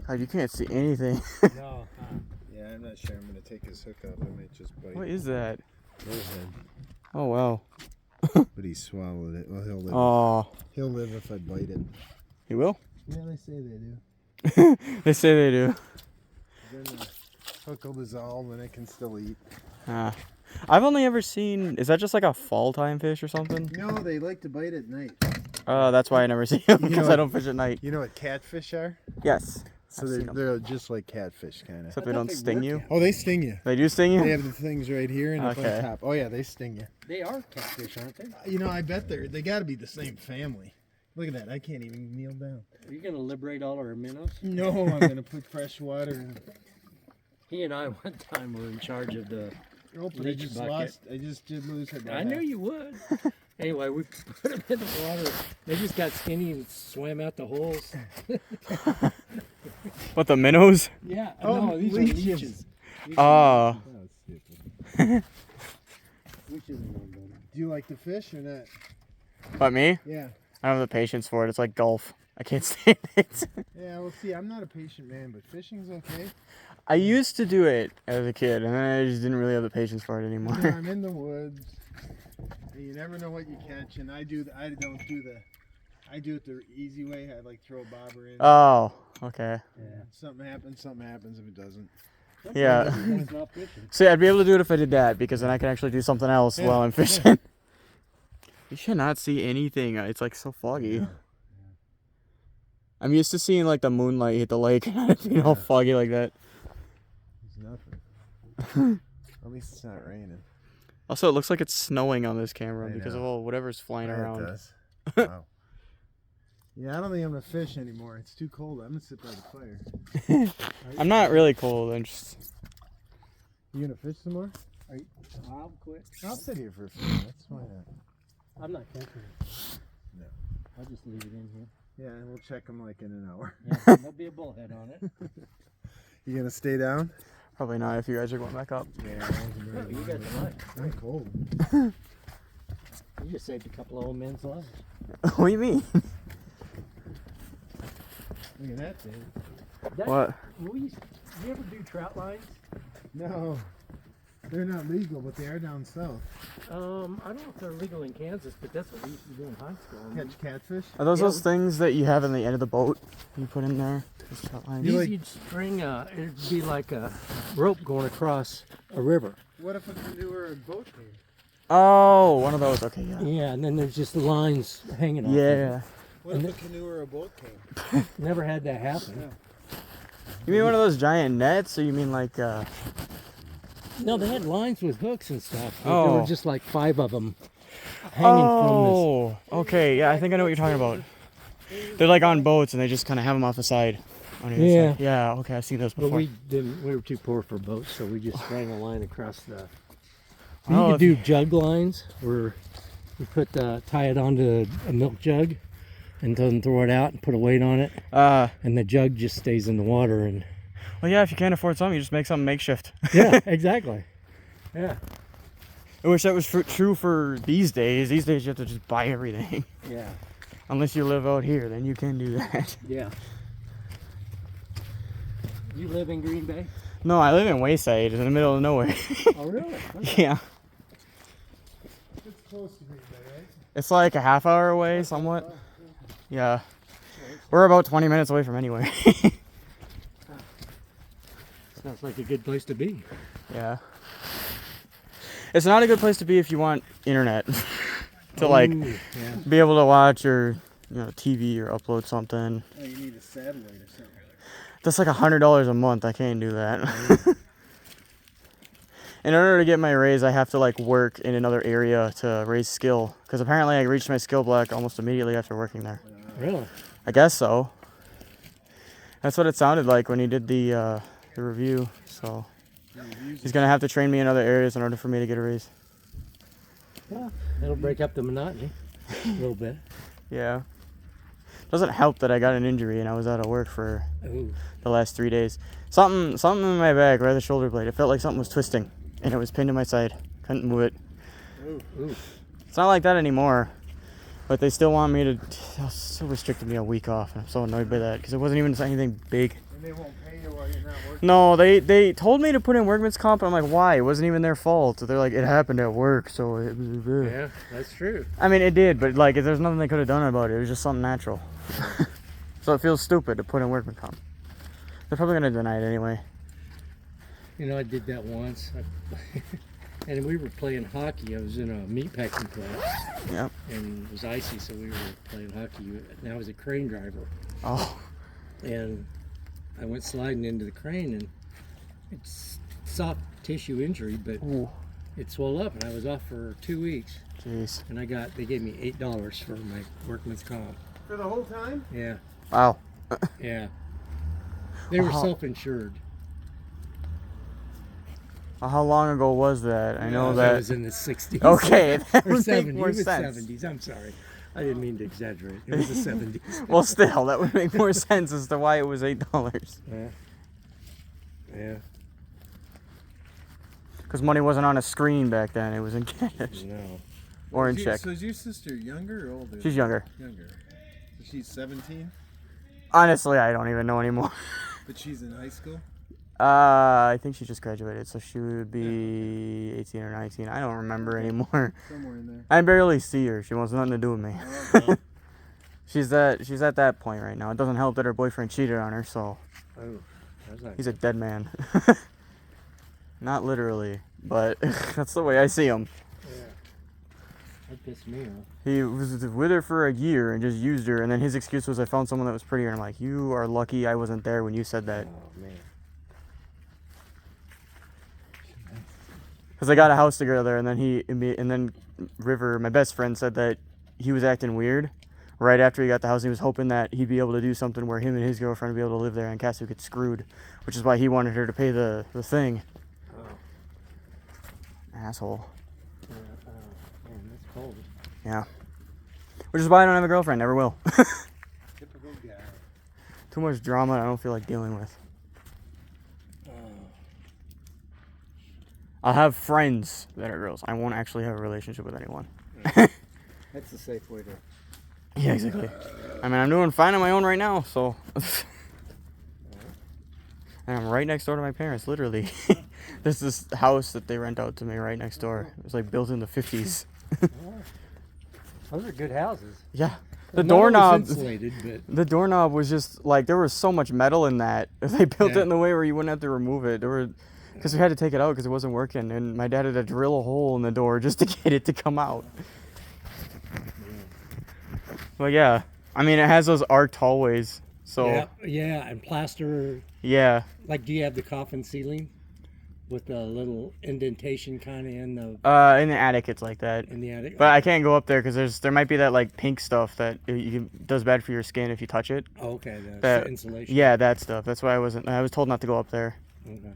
God, you can't see anything. No. Yeah, I'm not sure I'm gonna take his hook up. I might just bite. What is that? Bullhead. Oh wow. But he swallowed it. Well, he'll live. Oh, He'll live if I bite it. he will? Yeah, they say they do. They say they do. Then the hook will dissolve and it can still eat. I've only ever seen. Is that just like a fall time fish or something? No, they like to bite at night. That's why I never see them You because know- I don't fish at night. You know what catfish are? Yes. So I've seen 'em. they're just like catfish, kind of. Except they don't sting you. Oh, they sting you. They do sting They you? have the things right here and up Okay. on top. Oh yeah, they sting you. They are catfish, aren't they? You know, I bet they got to be the same family. Look at that. I can't even kneel down. Are you going to liberate all our minnows? No, I'm gonna put fresh water in. He and I one time were in charge of the... Nope, I Leech just bucket. lost. I just did lose it. I knew you would. Anyway, we put them in the water. They just got skinny and swam out the holes. What, the minnows? Yeah. Oh, no, these leeches. are leeches. Oh. Leeches are no good. Do you like the fish or not? But me? Yeah. I don't have the patience for it. It's like golf. I can't stand it. Yeah, well, see, I'm not a patient man, but fishing's okay. I used to do it as a kid, and then I just didn't really have the patience for it anymore. You know, I'm in the woods, and you never know what you catch. And I do it the easy way. I like throw a bobber in. Oh, okay. Yeah. Something happens if it doesn't. Yeah. It's not fishing. See, I'd be able to do it if I did that, because then I can actually do something else while I'm fishing. You should not see anything. It's like so foggy. Yeah. I'm used to seeing like the moonlight hit the lake and it being all foggy like that. There's nothing. At least it's not raining. Also, it looks like it's snowing on this camera I because know. of all whatever's flying Yeah, around. it does. Wow. Yeah, I don't think I'm gonna fish anymore. It's too cold. I'm gonna sit by the fire. I'm not really cold. I'm just. You gonna fish some more? I'll quit. I'll sit here for a few minutes. Why not? I'm not catching it. No. I'll just leave it in here. Yeah, and we'll check them like in an hour. Yeah, there'll be a bullhead on it. You gonna stay down? Probably not if you guys are going back up. Yeah, Oh, you got the knife. I'm cold. You just saved a couple of old men's lives. What do you mean? Look at that thing. What? You ever do trout lines? No, they're not legal, but they are down south. I don't know if they're legal in Kansas, but that's what we used to do in high school. Catch catfish. Are those Yeah, those things that you have in the end of the boat? You put in there? Those trout lines? These like- you'd string, it'd be like a rope going across a river. What if a canoe or a boat came? Oh, one of those. Okay, yeah. Yeah, and then there's just lines hanging off. of it. Yeah. What if a canoe or a boat came? Never had that happen. Yeah. You mean one of those giant nets, or you mean like No, they had lines with hooks and stuff. There Oh. were just like 5 of them hanging Oh, okay. Yeah, I think I know what you're talking about. They're like on boats, and they just kind of have them off the side. On the other Yeah. side. Yeah. Okay, I've seen those from before. this. But we were too poor for boats, so we just sprang a line across the... You Oh, could if- do jug lines where you tie it onto a milk jug and then throw it out and put a weight on it, and the jug just stays in the water. And Well, yeah. If you can't afford something, you just make something makeshift. yeah, exactly. Yeah. I wish that was true for these days. These days, you have to just buy everything. Yeah. Unless you live out here, then you can do that. Yeah. You live in Green Bay? No, I live in Wayside, in the middle of nowhere. Oh, really? Yeah. It's close to Green Bay, right? It's like a half hour away, somewhat. Yeah. We're about 20 minutes away from anywhere. Sounds like a good place to be. Yeah. It's not a good place to be if you want internet to like Ooh, yeah. be able to watch your TV or upload something. Oh, you need a satellite or something. That's like $100 a month. I can't do that. In order to get my raise, I have to like work in another area to raise skill. Because apparently I reached my skill block almost immediately after working there. Really? I guess so. That's what it sounded like when he did the review. So he's gonna have to train me in other areas in order for me to get a raise. Well, that'll break up the monotony a little bit. Yeah. Doesn't help that I got an injury and I was out of work for Ooh. the last 3 days. Something in my back, right at the shoulder blade. It felt like something was twisting, and it was pinned to my side. Couldn't move it. Ooh. It's not like that anymore, but they still want me to. Still restricted me a week off, and I'm so annoyed by that because it wasn't even anything big. And they won't pay you while you're not working. No, they told me to put in workman's comp. And I'm like, why? It wasn't even their fault. They're like, it happened at work, so it was. Yeah, that's true. I mean, it did, but like, there's nothing they could have done about it. It was just something natural. So it feels stupid to put in workman's comp. They're probably gonna deny it anyway. You know, I did that once. And we were playing hockey. I was in a meatpacking class. Yep. And it was icy, so we were playing hockey. And I was a crane driver. Oh. And I went sliding into the crane, and it's soft tissue injury, but Ooh. it swelled up, and I was off for 2 weeks. Jeez. And they gave me $8 for my workman's comp. For the whole time? Yeah, Wow. yeah. They were Wow. self-insured. How long ago was that? I know That that. was in the 60s. Okay, that Or would 70s. make more It was sense. 70s. I'm sorry. I didn't mean to exaggerate. It was the 70s. Well, still, that would make more sense as to why it was $8. Yeah. Yeah. Because money wasn't on a screen back then; it was in cash No. or in check. So is your sister younger or older? She's younger. Younger. So she's 17, Honestly, I don't even know anymore. but she's in high school? I think she just graduated, so she would be 18 or 19. I don't remember anymore. Somewhere in there. I barely see her. She wants nothing to do with me. Okay. She's at that point right now. It doesn't help that her boyfriend cheated on her, so Oh, that's not he's a dead man. Not literally, but that's the way I see him. Yeah. That pissed me off. He was with her for a year and just used her, and then his excuse was, I found someone that was prettier. And I'm like, you are lucky I wasn't there when you said that. Oh, man. Because I got a house together, and then River, my best friend, said that he was acting weird right after he got the house. He was hoping that he'd be able to do something where him and his girlfriend would be able to live there, and Cassie would get screwed, which is why he wanted her to pay the thing. Oh, Asshole. yeah. Oh, man, that's cold. Yeah. Which is why I don't have a girlfriend. Never will. Typical guy. Too much drama I don't feel like dealing with. Oh. I'll have friends that are girls. I won't actually have a relationship with anyone. That's the safe way to. Yeah, exactly. I mean, I'm doing fine on my own right now, so. And I'm right next door to my parents, literally. There's this house that they rent out to me right next door. It was like built in the 50s. Those are good houses. Yeah. The None was doorknob. insulated, but The doorknob was just like, there was so much metal in that. They built it Yeah. in the way where you wouldn't have to remove it. Because we had to take it out because it wasn't working, and my dad had to drill a hole in the door just to get it to come out. But yeah, I mean, it has those arched hallways, so yeah, yeah, and plaster. yeah. Like, do you have the coffin ceiling with a little indentation kind of in the In the attic, it's like that. attic? But I can't go up there because there might be that like pink stuff that does bad for your skin if you touch it. Oh, okay, the That insulation. Yeah, that stuff. That's why I was told not to go up there. Okay.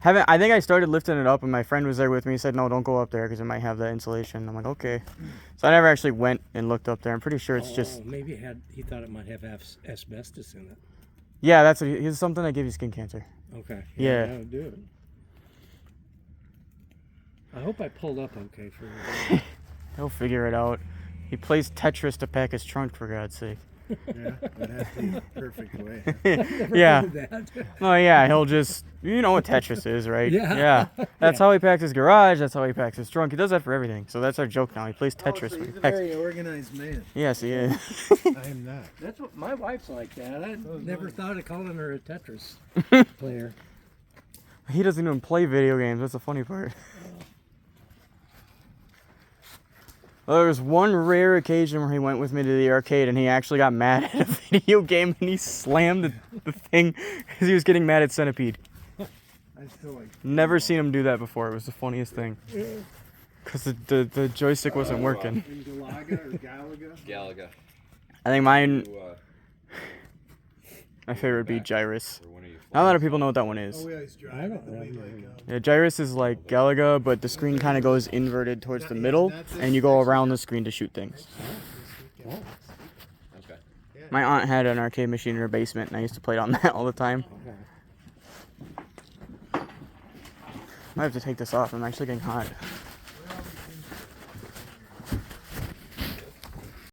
I think I started lifting it up, and my friend was there with me. He said, "No, don't go up there because it might have that insulation." I'm like, "Okay." So I never actually went and looked up there. I'm pretty sure it's just maybe he thought it might have asbestos in it. yeah. That's what he's something that gives you skin cancer. Okay. Yeah. That'll do it. I hope I pulled up okay for you. He'll figure it out. He plays Tetris to pack his trunk, for God's sake. Yeah, but that's the perfect way. Yeah. That. Oh yeah, he'll just you know what Tetris is, right? Yeah. That's how he packs his garage. That's how he packs his trunk. He does that for everything. So that's our joke now. He plays Oh, Tetris. so when he he's a packs. very organized man. Yes, he is. I am not. That's what my wife's like that. I is never mine. thought of calling her a Tetris player. He doesn't even play video games. That's the funny part. Well, there was one rare occasion where he went with me to the arcade and he actually got mad at a video game and he slammed the thing because he was getting mad at Centipede. I still like. Never seen him do that before. It was the funniest thing. Because the joystick wasn't working. In Galaga or Galaga? Galaga. I think mine, Who, my favorite would be Gyrus. or one of you Not a lot of people know what that one is. Oh, yeah, he's driving the way like. Yeah, Gyrus is like Galaga, but the screen kind of goes inverted towards the middle, and you go around the screen to shoot things. Okay. My aunt had an arcade machine in her basement, and I used to play it on that all the time. I have to take this off. I'm actually getting hot.